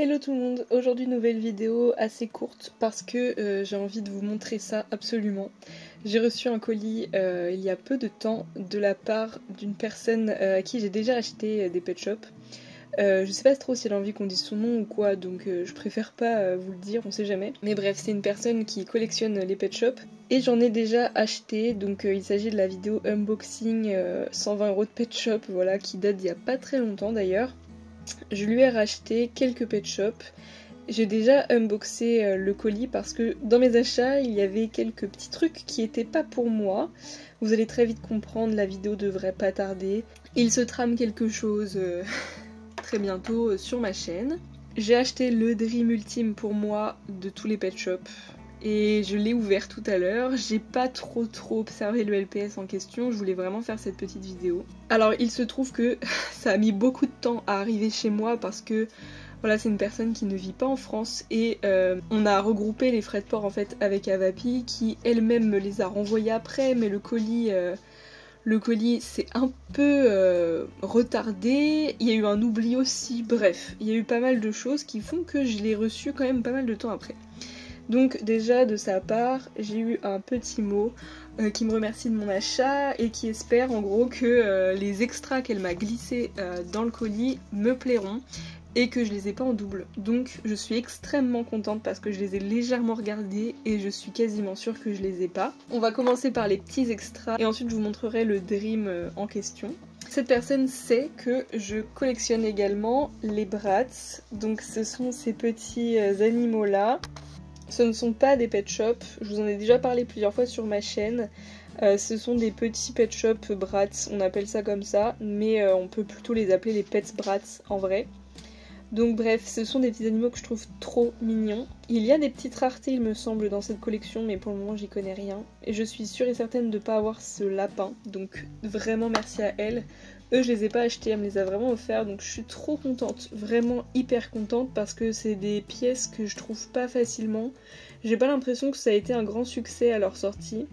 Hello tout le monde, aujourd'hui nouvelle vidéo assez courte parce que j'ai envie de vous montrer ça absolument. J'ai reçu un colis il y a peu de temps de la part d'une personne à qui j'ai déjà acheté des pet shops. Je sais pas trop si elle a envie qu'on dise son nom ou quoi, donc je préfère pas vous le dire, on sait jamais. Mais bref, c'est une personne qui collectionne les pet shops et j'en ai déjà acheté, donc il s'agit de la vidéo unboxing 120€ de pet shop, voilà, qui date d'il y a pas très longtemps d'ailleurs. Je lui ai racheté quelques pet shops. J'ai déjà unboxé le colis parce que dans mes achats, il y avait quelques petits trucs qui étaient pas pour moi. Vous allez très vite comprendre, la vidéo devrait pas tarder. Il se trame quelque chose très bientôt sur ma chaîne. J'ai acheté le Dream Ultime pour moi de tous les pet shops. Et je l'ai ouvert tout à l'heure, j'ai pas trop observé le LPS en question, je voulais vraiment faire cette petite vidéo. Alors il se trouve que ça a mis beaucoup de temps à arriver chez moi parce que voilà, c'est une personne qui ne vit pas en France et on a regroupé les frais de port en fait avec Avapi qui elle-même me les a renvoyés après, mais le colis s'est un peu retardé, il y a eu un oubli aussi, bref, il y a eu pas mal de choses qui font que je l'ai reçu quand même pas mal de temps après. Donc déjà de sa part, j'ai eu un petit mot qui me remercie de mon achat et qui espère en gros que les extras qu'elle m'a glissés dans le colis me plairont et que je les ai pas en double. Donc je suis extrêmement contente parce que je les ai légèrement regardés et je suis quasiment sûre que je les ai pas. On va commencer par les petits extras et ensuite je vous montrerai le Dream en question. Cette personne sait que je collectionne également les Bratz, donc ce sont ces petits animaux là. Ce ne sont pas des pet shops, je vous en ai déjà parlé plusieurs fois sur ma chaîne. Ce sont des petits pet shops Bratz, on appelle ça comme ça, mais on peut plutôt les appeler les pets Bratz en vrai. Donc bref, ce sont des petits animaux que je trouve trop mignons. Il y a des petites raretés il me semble dans cette collection, mais pour le moment j'y connais rien. Et je suis sûre et certaine de ne pas avoir ce lapin, donc vraiment merci à elle. Eux je les ai pas achetés, elle me les a vraiment offerts, donc je suis trop contente, vraiment hyper contente parce que c'est des pièces que je trouve pas facilement. J'ai pas l'impression que ça a été un grand succès à leur sortie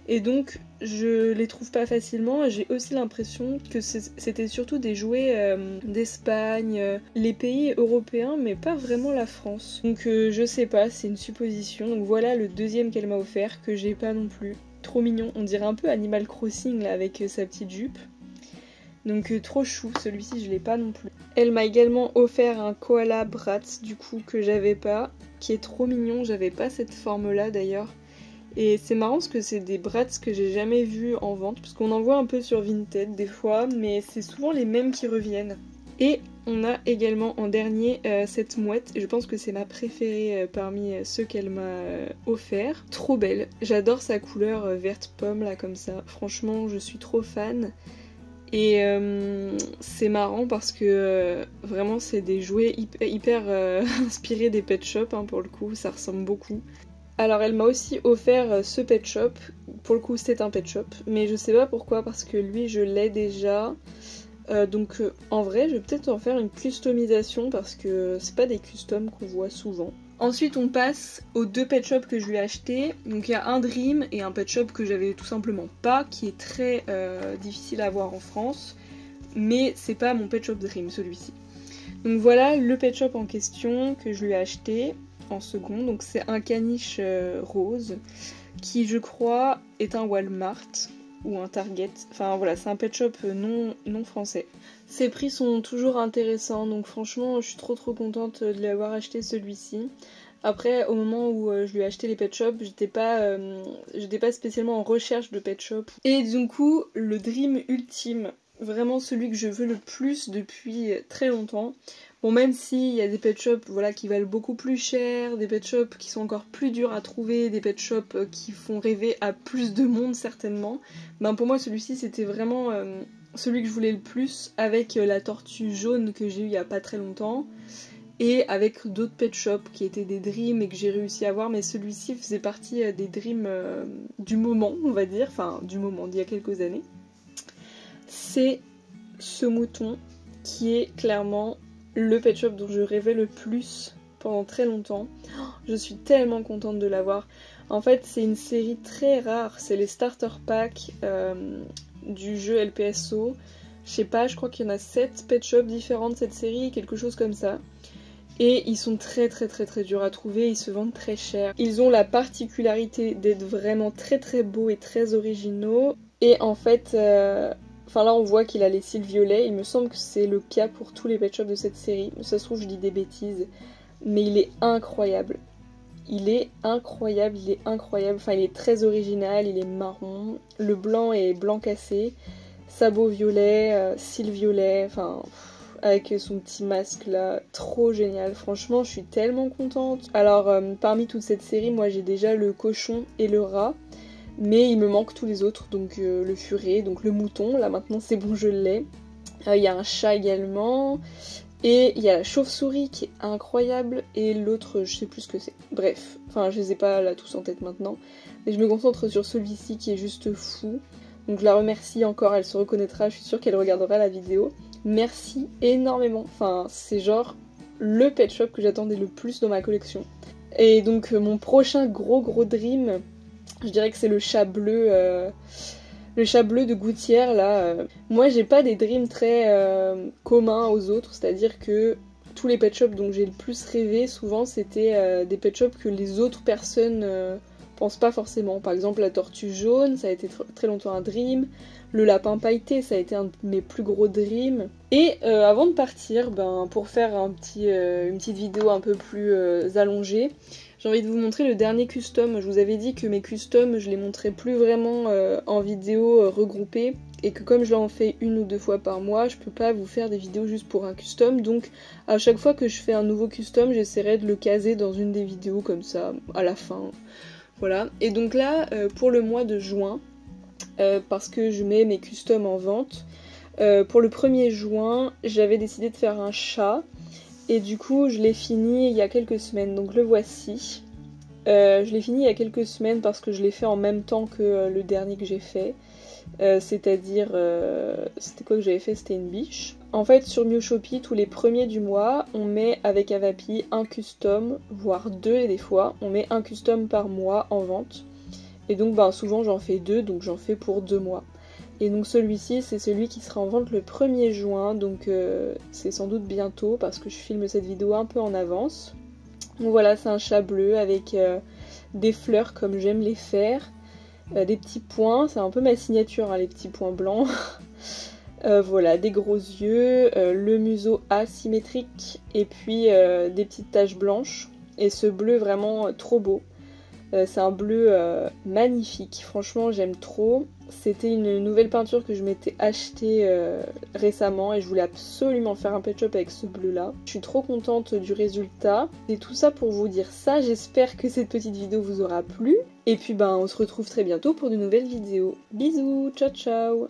et donc je les trouve pas facilement. J'ai aussi l'impression que c'était surtout des jouets d'Espagne, les pays européens mais pas vraiment la France. Donc je sais pas, c'est une supposition. Donc voilà le deuxième qu'elle m'a offert que j'ai pas non plus. Trop mignon, on dirait un peu Animal Crossing là avec sa petite jupe. Donc trop chou, celui-ci je l'ai pas non plus. Elle m'a également offert un koala Bratz du coup que j'avais pas, qui est trop mignon, j'avais pas cette forme là d'ailleurs. Et c'est marrant parce que c'est des Bratz que j'ai jamais vus en vente, parce qu'on en voit un peu sur Vinted des fois, mais c'est souvent les mêmes qui reviennent. Et on a également en dernier cette mouette, et je pense que c'est ma préférée parmi ceux qu'elle m'a offert. Trop belle, j'adore sa couleur verte pomme là comme ça, franchement je suis trop fan. Et c'est marrant parce que vraiment c'est des jouets hyper inspirés des pet shops pour le coup, ça ressemble beaucoup. Alors elle m'a aussi offert ce pet shop, pour le coup c'est un pet shop, mais je sais pas pourquoi parce que lui je l'ai déjà. Donc en vrai je vais peut-être en faire une customisation parce que c'est pas des customs qu'on voit souvent. Ensuite on passe aux deux pet shops que je lui ai achetés. Donc il y a un Dream et un pet shop que j'avais tout simplement pas, qui est très difficile à avoir en France. Mais c'est pas mon pet shop Dream celui-ci. Donc voilà le pet shop en question que je lui ai acheté en second. Donc c'est un caniche rose qui je crois est un Walmart ou un Target. Enfin voilà, c'est un pet shop non français. Ses prix sont toujours intéressants, donc franchement je suis trop contente de lui avoir acheté celui-ci. Après au moment où je lui ai acheté les pet shops, j'étais pas spécialement en recherche de pet shop. Et du coup le Dream Ultime, vraiment celui que je veux le plus depuis très longtemps. Bon, même s'il y a des pet shops voilà, qui valent beaucoup plus cher, des pet shops qui sont encore plus durs à trouver, des pet shops qui font rêver à plus de monde certainement, ben pour moi celui-ci c'était vraiment celui que je voulais le plus, avec la tortue jaune que j'ai eu il y a pas très longtemps, et avec d'autres pet shops qui étaient des Dreams et que j'ai réussi à avoir, mais celui-ci faisait partie des Dreams du moment on va dire, enfin du moment d'il y a quelques années. C'est ce mouton qui est clairement le pet shop dont je rêvais le plus pendant très longtemps. Je suis tellement contente de l'avoir. En fait c'est une série très rare, c'est les starter packs du jeu LPSO. Je sais pas, je crois qu'il y en a 7 pet shops différents de cette série, quelque chose comme ça. Et ils sont très durs à trouver, ils se vendent très cher. Ils ont la particularité d'être vraiment très beaux et très originaux. Et en fait, enfin là on voit qu'il a les cils violets, il me semble que c'est le cas pour tous les pet shops de cette série. Ça se trouve je dis des bêtises, mais il est incroyable. Il est incroyable, enfin il est très original, il est marron. Le blanc est blanc cassé, sabots violets, cils violets, enfin... avec son petit masque là, trop génial, franchement je suis tellement contente. Alors parmi toute cette série, moi j'ai déjà le cochon et le rat, mais il me manque tous les autres, donc le furet, donc le mouton, là maintenant c'est bon je l'ai. Il y a un chat également, et il y a la chauve-souris qui est incroyable, et l'autre je sais plus ce que c'est. Bref, enfin je les ai pas là tous en tête maintenant, mais je me concentre sur celui-ci qui est juste fou. Donc je la remercie encore, elle se reconnaîtra, je suis sûre qu'elle regardera la vidéo. Merci énormément, enfin c'est genre le pet shop que j'attendais le plus dans ma collection. Et donc mon prochain gros dream, je dirais que c'est le chat bleu de Gouttière là. Moi j'ai pas des dreams très communs aux autres, c'est-à-dire que tous les pet shops dont j'ai le plus rêvé souvent c'était des pet shops que les autres personnes pensent pas forcément. Par exemple la tortue jaune, ça a été très longtemps un dream. Le lapin pailleté, ça a été un de mes plus gros dreams. Et avant de partir, pour faire une petite vidéo un peu plus allongée, j'ai envie de vous montrer le dernier custom. Je vous avais dit que mes customs, je les montrais plus vraiment en vidéo regroupée, et que comme je l'en fais 1 ou 2 fois par mois, je peux pas vous faire des vidéos juste pour un custom. Donc à chaque fois que je fais un nouveau custom, j'essaierai de le caser dans une des vidéos comme ça, à la fin. Voilà. Et donc là, pour le mois de juin, parce que je mets mes customs en vente. Pour le 1er juin, j'avais décidé de faire un chat, et du coup je l'ai fini il y a quelques semaines, donc le voici. Je l'ai fini il y a quelques semaines parce que je l'ai fait en même temps que le dernier que j'ai fait, c'est-à-dire, c'était quoi que j'avais fait, c'était une biche. En fait sur Mewshopi, tous les premiers du mois, on met avec Avapi un custom, voire 2 et des fois, on met un custom par mois en vente. Et donc souvent j'en fais 2, donc j'en fais pour 2 mois. Et donc celui-ci c'est celui qui sera en vente le 1er juin, donc c'est sans doute bientôt parce que je filme cette vidéo un peu en avance. Donc voilà, c'est un chat bleu avec des fleurs comme j'aime les faire, des petits points, c'est un peu ma signature hein, les petits points blancs. Voilà, des gros yeux, le museau asymétrique et puis des petites taches blanches. Et ce bleu vraiment trop beau. C'est un bleu magnifique, franchement j'aime trop. C'était une nouvelle peinture que je m'étais achetée récemment et je voulais absolument faire un pet shop avec ce bleu là. Je suis trop contente du résultat. Et tout ça pour vous dire ça, j'espère que cette petite vidéo vous aura plu. Et puis on se retrouve très bientôt pour de nouvelles vidéos. Bisous, ciao ciao.